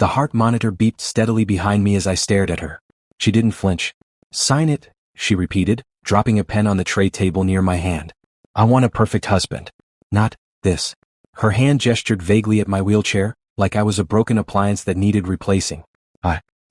The heart monitor beeped steadily behind me as I stared at her. She didn't flinch. "Sign it," she repeated, dropping a pen on the tray table near my hand. "I want a perfect husband. Not this." Her hand gestured vaguely at my wheelchair, like I was a broken appliance that needed replacing.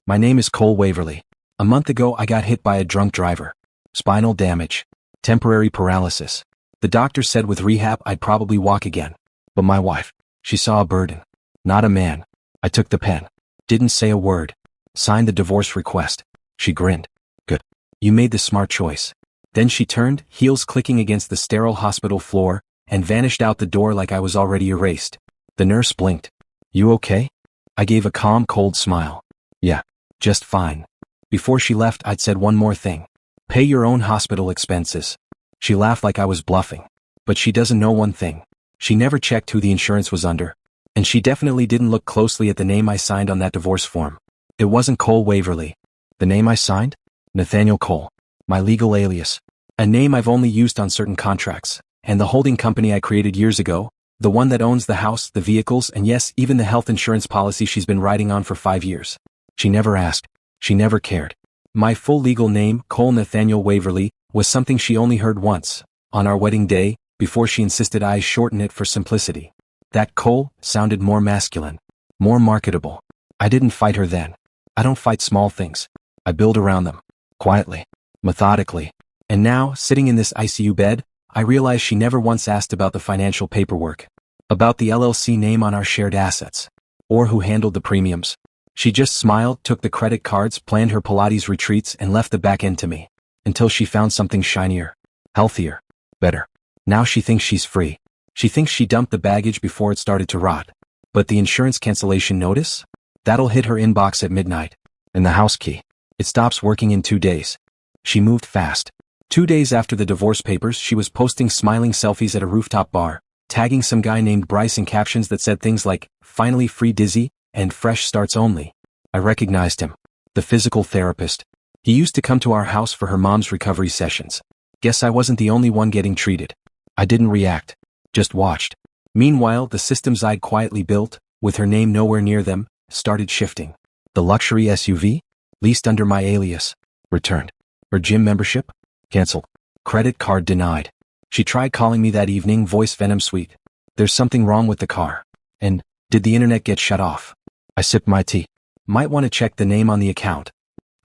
My name is Cole Waverly. A month ago I got hit by a drunk driver. Spinal damage. Temporary paralysis. The doctor said with rehab I'd probably walk again. But my wife, she saw a burden. Not a man. I took the pen. Didn't say a word. Signed the divorce request. She grinned. "Good. You made the smart choice." Then she turned, heels clicking against the sterile hospital floor, and vanished out the door like I was already erased. The nurse blinked. "You okay?" I gave a calm, cold smile. "Yeah, just fine." Before she left, I'd said one more thing. "Pay your own hospital expenses." She laughed like I was bluffing. But she doesn't know one thing. She never checked who the insurance was under. And she definitely didn't look closely at the name I signed on that divorce form. It wasn't Cole Waverly. The name I signed? Nathaniel Cole. My legal alias. A name I've only used on certain contracts. And the holding company I created years ago, the one that owns the house, the vehicles, and yes, even the health insurance policy she's been riding on for 5 years. She never asked. She never cared. My full legal name, Cole Nathaniel Waverly, was something she only heard once, on our wedding day, before she insisted I shorten it for simplicity. That Cole sounded more masculine, more marketable. I didn't fight her then. I don't fight small things. I build around them. Quietly. Methodically. And now, sitting in this ICU bed, I realize she never once asked about the financial paperwork. About the LLC name on our shared assets. Or who handled the premiums. She just smiled, took the credit cards, planned her Pilates retreats, and left the back end to me. Until she found something shinier. Healthier. Better. Now she thinks she's free. She thinks she dumped the baggage before it started to rot. But the insurance cancellation notice? That'll hit her inbox at midnight. And the house key. It stops working in 2 days. She moved fast. 2 days after the divorce papers, she was posting smiling selfies at a rooftop bar, tagging some guy named Bryce in captions that said things like, "Finally free Dizzy," and "Fresh starts only." I recognized him. The physical therapist. He used to come to our house for her mom's recovery sessions. Guess I wasn't the only one getting treated. I didn't react. Just watched. Meanwhile, the systems I'd quietly built, with her name nowhere near them, started shifting. The luxury SUV? Leased under my alias. Returned. Her gym membership? Cancelled. Credit card denied. She tried calling me that evening, voice venom sweet. "There's something wrong with the car. And, did the internet get shut off?" I sipped my tea. "Might want to check the name on the account."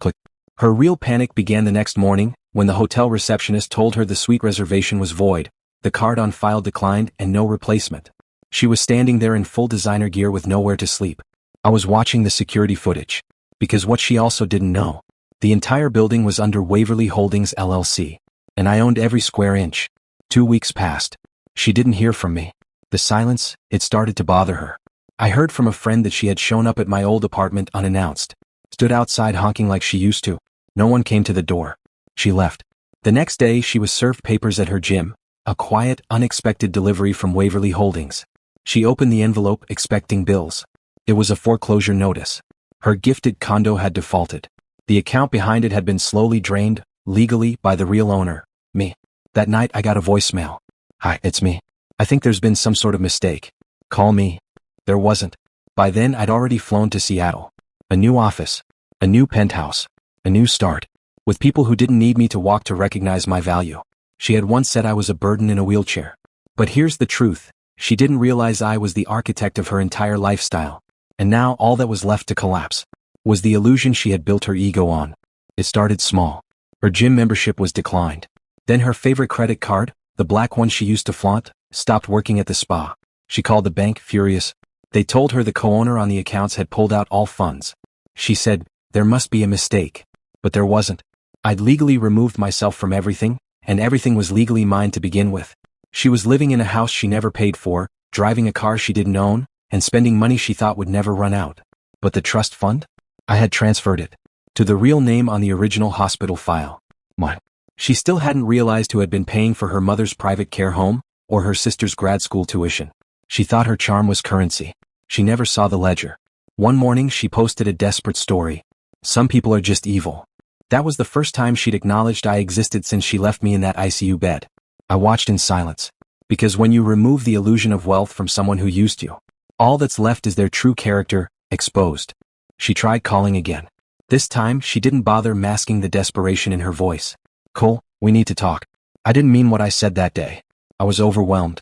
Click. Her real panic began the next morning, when the hotel receptionist told her the suite reservation was void, the card on file declined, and no replacement. She was standing there in full designer gear with nowhere to sleep. I was watching the security footage. Because what she also didn't know, the entire building was under Waverly Holdings LLC. And I owned every square inch. 2 weeks passed. She didn't hear from me. The silence, it started to bother her. I heard from a friend that she had shown up at my old apartment unannounced. Stood outside honking like she used to. No one came to the door. She left. The next day she was served papers at her gym. A quiet, unexpected delivery from Waverly Holdings. She opened the envelope, expecting bills. It was a foreclosure notice. Her gifted condo had defaulted. The account behind it had been slowly drained, legally, by the real owner, me. That night I got a voicemail. "Hi, it's me. I think there's been some sort of mistake. Call me." There wasn't. By then I'd already flown to Seattle. A new office. A new penthouse. A new start. With people who didn't need me to walk to recognize my value. She had once said I was a burden in a wheelchair. But here's the truth. She didn't realize I was the architect of her entire lifestyle. And now all that was left to collapse was the illusion she had built her ego on. It started small. Her gym membership was declined. Then her favorite credit card, the black one she used to flaunt, stopped working at the spa. She called the bank, furious. They told her the co-owner on the accounts had pulled out all funds. She said, there must be a mistake. But there wasn't. I'd legally removed myself from everything, and everything was legally mine to begin with. She was living in a house she never paid for, driving a car she didn't own, and spending money she thought would never run out. But the trust fund? I had transferred it. To the real name on the original hospital file. Mine. She still hadn't realized who had been paying for her mother's private care home, or her sister's grad school tuition. She thought her charm was currency. She never saw the ledger. One morning she posted a desperate story. Some people are just evil. That was the first time she'd acknowledged I existed since she left me in that ICU bed. I watched in silence. Because when you remove the illusion of wealth from someone who used you, all that's left is their true character, Exposed. She tried calling again. This time, she didn't bother masking the desperation in her voice. Cole, we need to talk. I didn't mean what I said that day. I was overwhelmed.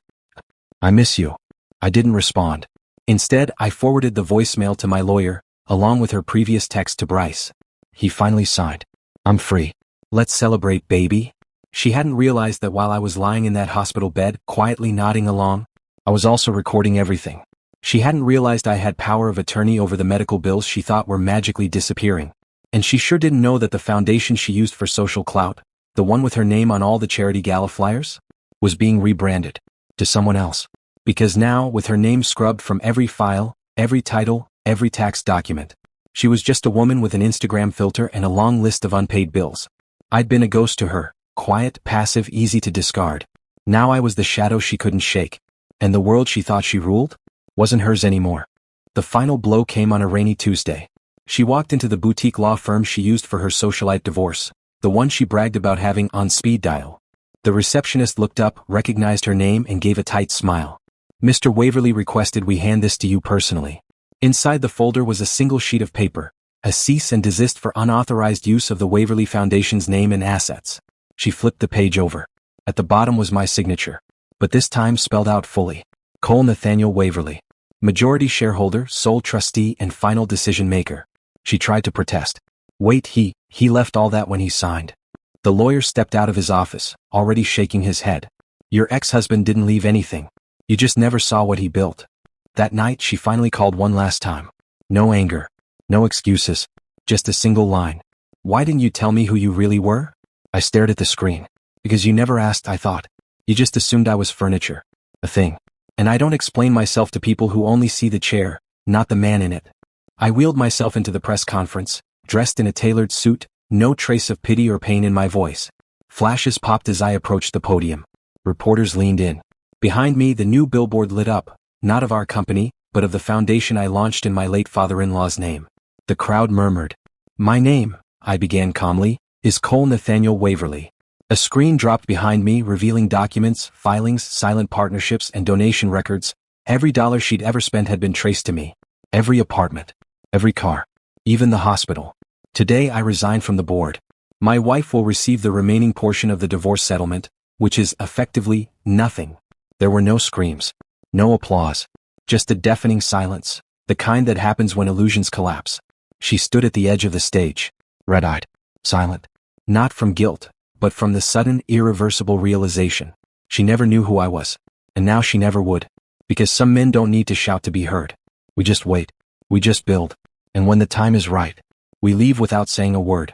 I miss you. I didn't respond. Instead, I forwarded the voicemail to my lawyer, along with her previous text to Bryce. He finally signed. I'm free. Let's celebrate, baby. She hadn't realized that while I was lying in that hospital bed, quietly nodding along, I was also recording everything. She hadn't realized I had power of attorney over the medical bills she thought were magically disappearing. And she sure didn't know that the foundation she used for social clout, the one with her name on all the charity gala flyers, was being rebranded to someone else. Because now, with her name scrubbed from every file, every title, every tax document, she was just a woman with an Instagram filter and a long list of unpaid bills. I'd been a ghost to her, quiet, passive, easy to discard. Now I was the shadow she couldn't shake. And the world she thought she ruled wasn't hers anymore. The final blow came on a rainy Tuesday. She walked into the boutique law firm she used for her socialite divorce, the one she bragged about having on speed dial. The receptionist looked up, recognized her name, and gave a tight smile. Mr. Waverly requested we hand this to you personally. Inside the folder was a single sheet of paper, a cease and desist for unauthorized use of the Waverly Foundation's name and assets. She flipped the page over. At the bottom was my signature, but this time spelled out fully. Cole Nathaniel Waverly. Majority shareholder, sole trustee, and final decision maker. She tried to protest. Wait, he left all that when he signed. The lawyer stepped out of his office, already shaking his head. Your ex-husband didn't leave anything. You just never saw what he built. That night she finally called one last time. No anger. No excuses. Just a single line. Why didn't you tell me who you really were? I stared at the screen. Because you never asked, I thought. You just assumed I was furniture. A thing. And I don't explain myself to people who only see the chair, not the man in it. I wheeled myself into the press conference, dressed in a tailored suit, no trace of pity or pain in my voice. Flashes popped as I approached the podium. Reporters leaned in. Behind me, the new billboard lit up, not of our company, but of the foundation I launched in my late father-in-law's name. The crowd murmured. My name, I began calmly, is Cole Nathaniel Waverly. A screen dropped behind me, revealing documents, filings, silent partnerships, and donation records. Every dollar she'd ever spent had been traced to me. Every apartment. Every car. Even the hospital. Today I resign from the board. My wife will receive the remaining portion of the divorce settlement, which is, effectively, nothing. There were no screams. No applause. Just a deafening silence, the kind that happens when illusions collapse. She stood at the edge of the stage, red-eyed, silent. Not from guilt, but from the sudden, irreversible realization. She never knew who I was. And now she never would. Because some men don't need to shout to be heard. We just wait. We just build. And when the time is right, we leave without saying a word.